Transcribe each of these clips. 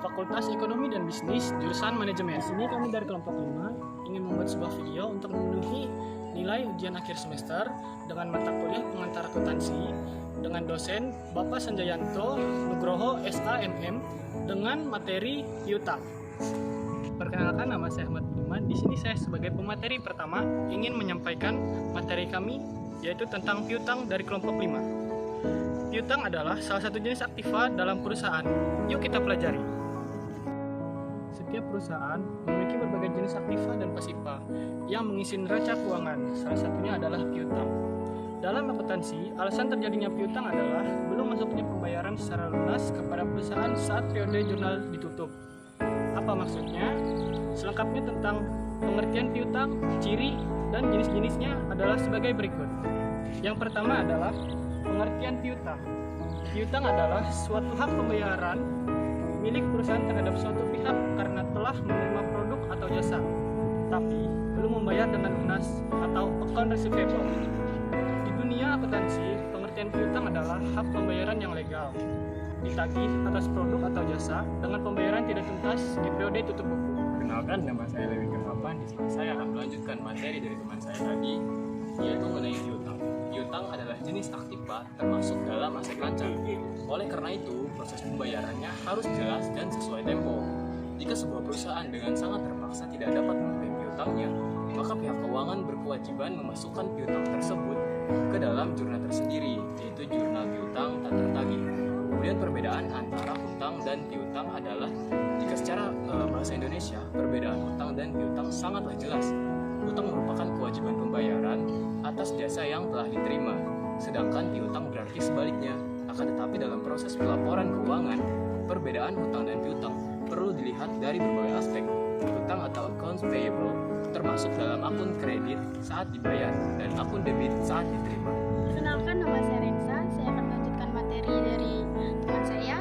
Fakultas Ekonomi dan Bisnis, jurusan Manajemen. Di sini kami dari kelompok 5 ingin membuat sebuah video untuk memenuhi nilai ujian akhir semester dengan mata kuliah pengantar akuntansi dengan dosen Bapak Sanjayanto Nugroho SAMM dengan materi piutang. Perkenalkan, nama saya Ahmad Budiman. Di sini saya sebagai pemateri pertama ingin menyampaikan materi kami yaitu tentang piutang dari kelompok 5. Piutang adalah salah satu jenis aktiva dalam perusahaan. Yuk kita pelajari. Setiap perusahaan memiliki berbagai jenis aktiva dan pasifa yang mengisi neraca keuangan. Salah satunya adalah piutang. Dalam akuntansi, alasan terjadinya piutang adalah belum masuknya pembayaran secara lunas kepada perusahaan saat periode jurnal ditutup. Apa maksudnya? Selengkapnya tentang pengertian piutang, ciri, dan jenis-jenisnya adalah sebagai berikut. Yang pertama adalah pengertian piutang. Piutang adalah suatu hak pembayaran milik perusahaan terhadap suatu pihak karena telah menerima produk atau jasa, tapi belum membayar dengan lunas atau account receivable. Di dunia akuntansi, pengertian piutang adalah hak pembayaran yang legal, ditagih atas produk atau jasa dengan pembayaran tidak tuntas di periode tutup buku. Perkenalkan, nama saya Lewi Kerhapan. Di sini saya akan melanjutkan materi dari teman saya tadi, yaitu mengenai piutang. Piutang adalah jenis aktiva termasuk dalam aset lancar. Oleh karena itu, proses pembayarannya harus jelas dan sesuai tempo. Jika sebuah perusahaan dengan sangat terpaksa tidak dapat memenuhi piutangnya, maka pihak keuangan berkewajiban memasukkan piutang tersebut ke dalam jurnal tersendiri, yaitu jurnal piutang tak tertagih. Kemudian perbedaan antara hutang dan piutang adalah, jika secara bahasa Indonesia, perbedaan hutang dan piutang sangatlah jelas. Hutang merupakan kewajiban pembayaran atas jasa yang telah diterima, sedangkan piutang berarti sebaliknya. Akan tetapi dalam proses pelaporan keuangan, perbedaan hutang dan piutang perlu dilihat dari berbagai aspek. Hutang atau accounts payable termasuk dalam akun kredit saat dibayar dan akun debit saat diterima. Kenalkan, nama saya Rensa. Saya akan melanjutkan materi dari teman saya.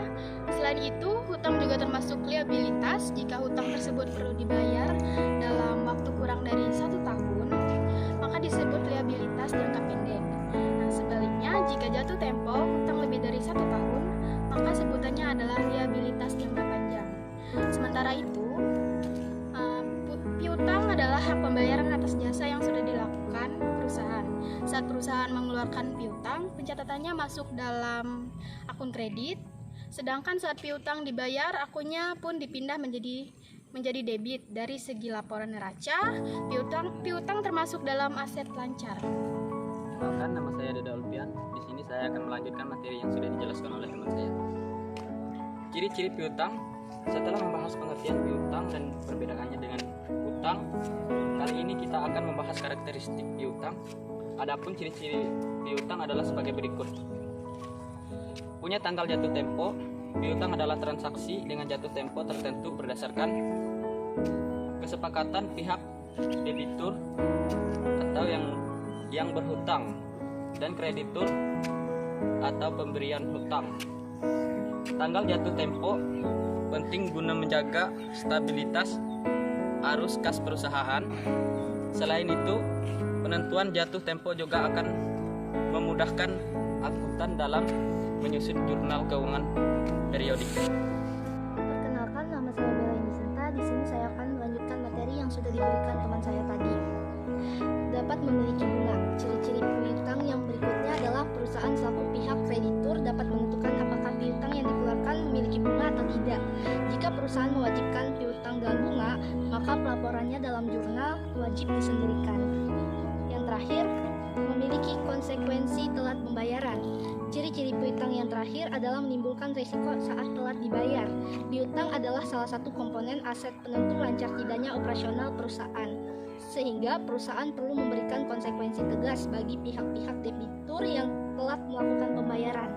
Selain itu, hutang juga termasuk liabilitas. Jika hutang tersebut perlu dibayar dalam waktu kurang dari 1 tahun, maka disebut liabilitas jangka pendek. Nah, sebaliknya, jika jatuh tempo hutang lebih dari 1 tahun, maka sebutannya adalah liabilitas jangka panjang. Sementara itu, piutang adalah hak pembayaran atas jasa yang sudah dilakukan perusahaan. Saat perusahaan mengeluarkan piutang, pencatatannya masuk dalam akun kredit. Sedangkan saat piutang dibayar, akunnya pun dipindah menjadi debit. Dari segi laporan neraca, piutang termasuk dalam aset lancar. Perkenalkan, nama saya Deda Ulpian. Di sini saya akan melanjutkan materi yang sudah dijelaskan oleh teman saya. Ciri-ciri piutang. Setelah membahas pengertian piutang dan perbedaannya dengan hutang, kali ini kita akan membahas karakteristik piutang. Adapun ciri-ciri piutang adalah sebagai berikut. Punya tanggal jatuh tempo. Piutang adalah transaksi dengan jatuh tempo tertentu berdasarkan kesepakatan pihak debitur atau yang berhutang dan kreditur atau pemberian hutang. Tanggal jatuh tempo penting guna menjaga stabilitas arus kas perusahaan. Selain itu, penentuan jatuh tempo juga akan memudahkan akuntan dalam menyusun jurnal keuangan periodik. Perkenalkan, nama saya Bella Inisinta. Di sini saya akan melanjutkan materi yang sudah diberikan teman saya tadi. Dapat memiliki bunga. Ciri-ciri piutang yang berikutnya adalah perusahaan selaku pihak kreditur dapat menentukan apakah piutang yang dikeluarkan memiliki bunga atau tidak. Jika perusahaan mewajibkan piutang dengan bunga, maka pelaporannya dalam jurnal wajib disendirikan. Yang terakhir, memiliki konsekuensi telat pembayaran. Ciri-ciri piutang yang terakhir adalah menimbulkan risiko saat telat dibayar. Piutang adalah salah satu komponen aset penentu lancar tidaknya operasional perusahaan, sehingga perusahaan perlu memberikan konsekuensi tegas bagi pihak-pihak debitur yang telat melakukan pembayaran.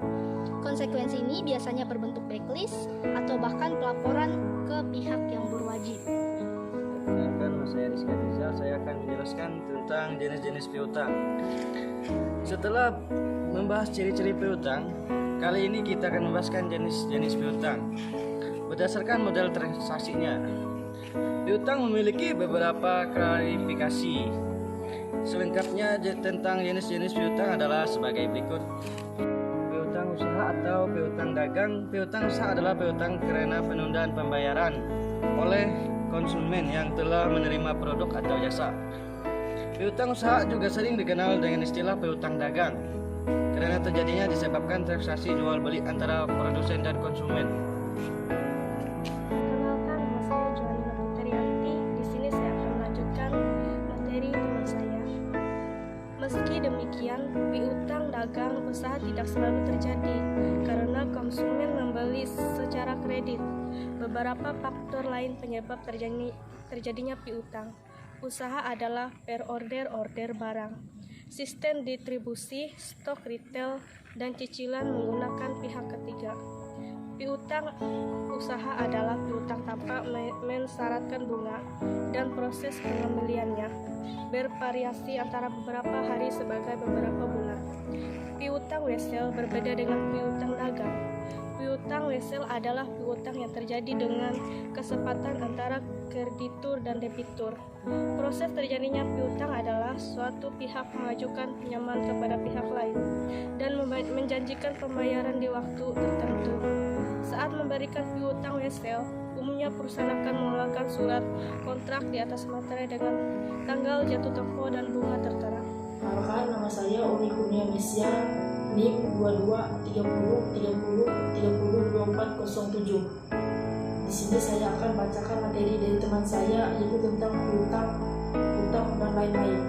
Konsekuensi ini biasanya berbentuk blacklist atau bahkan pelaporan ke pihak yang berwajib. Perkenalkan, nama saya Rizky Rizal. Saya akan menjelaskan tentang jenis-jenis piutang. Setelah membahas ciri-ciri piutang, kali ini kita akan membahaskan jenis-jenis piutang berdasarkan model transaksinya. Piutang memiliki beberapa klasifikasi. Selengkapnya tentang jenis-jenis piutang adalah sebagai berikut. Piutang usaha atau piutang dagang. Piutang usaha adalah piutang karena penundaan pembayaran oleh konsumen yang telah menerima produk atau jasa. Piutang usaha juga sering dikenal dengan istilah piutang dagang karena terjadinya disebabkan transaksi jual beli antara produsen dan konsumen. Perkenalkan, nama saya Joanina Putrianti. Di sini saya akan melanjutkan materi teman saya. Meski demikian, piutang dagang usaha tidak selalu terjadi karena konsumen membeli secara kredit. Beberapa faktor lain penyebab terjadinya piutang usaha adalah per order barang, sistem distribusi, stok retail, dan cicilan menggunakan pihak ketiga. Piutang usaha adalah piutang tanpa mensyaratkan bunga dan proses pengembaliannya bervariasi antara beberapa hari sebagai beberapa bulan. Piutang wesel berbeda dengan piutang dagang. Piutang wesel adalah piutang yang terjadi dengan kesepakatan antara kreditur dan debitur. Proses terjadinya piutang adalah suatu pihak mengajukan pinjaman kepada pihak lain dan menjanjikan pembayaran di waktu tertentu. Saat memberikan piutang wesel, umumnya perusahaan akan mengeluarkan surat kontrak di atas materai dengan tanggal jatuh tempo dan bunga tertera. Perkenalkan, nama saya Umi Kurnia Mesya, NIM 223030302407. Di sini saya akan bacakan materi dari teman saya, yaitu tentang piutang, hutang, dan lain-lain.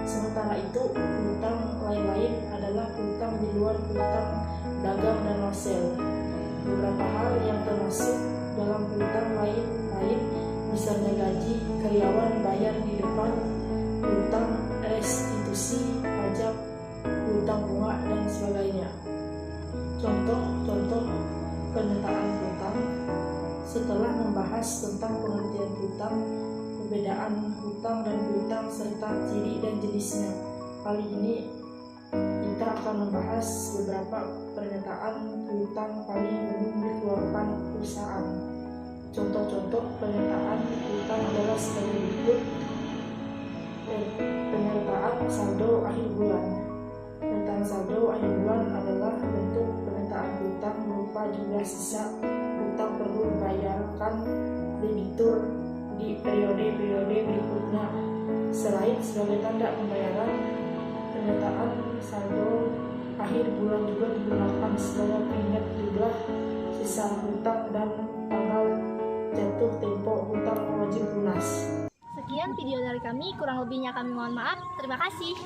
Sementara itu, piutang lain-lain adalah piutang di luar piutang dagang dan wesel. Beberapa hal yang termasuk dalam piutang lain-lain misalnya gaji karyawan bayar di depan, piutang restitusi pajak, piutang bunga, dan sebagainya. Contoh pernyataan piutang. Setelah membahas tentang pengertian piutang, perbedaan hutang dan piutang serta ciri dan jenisnya, kali ini kita akan membahas beberapa pernyataan piutang paling umum dikeluarkan perusahaan. Contoh-contoh pernyataan piutang adalah sebagai berikut. Pernyataan saldo akhir bulan. Pernyataan saldo akhir bulan adalah bentuk pernyataan piutang berupa jumlah sisa hutang perlu dibayarkan debitur di periode-periode berikutnya. Selain sebagai tanda pembayaran, pernyataan saldo akhir bulan juga digunakan sebagai pengingat jumlah sisa hutang dan tanggal jatuh tempo hutang wajib lunas. Sekian video dari kami, kurang lebihnya kami mohon maaf. Terima kasih.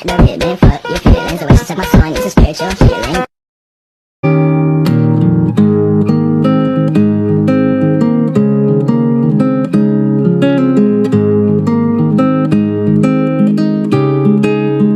Love it, man, fuck your feelings. The way she took my song, it's a spiritual healing.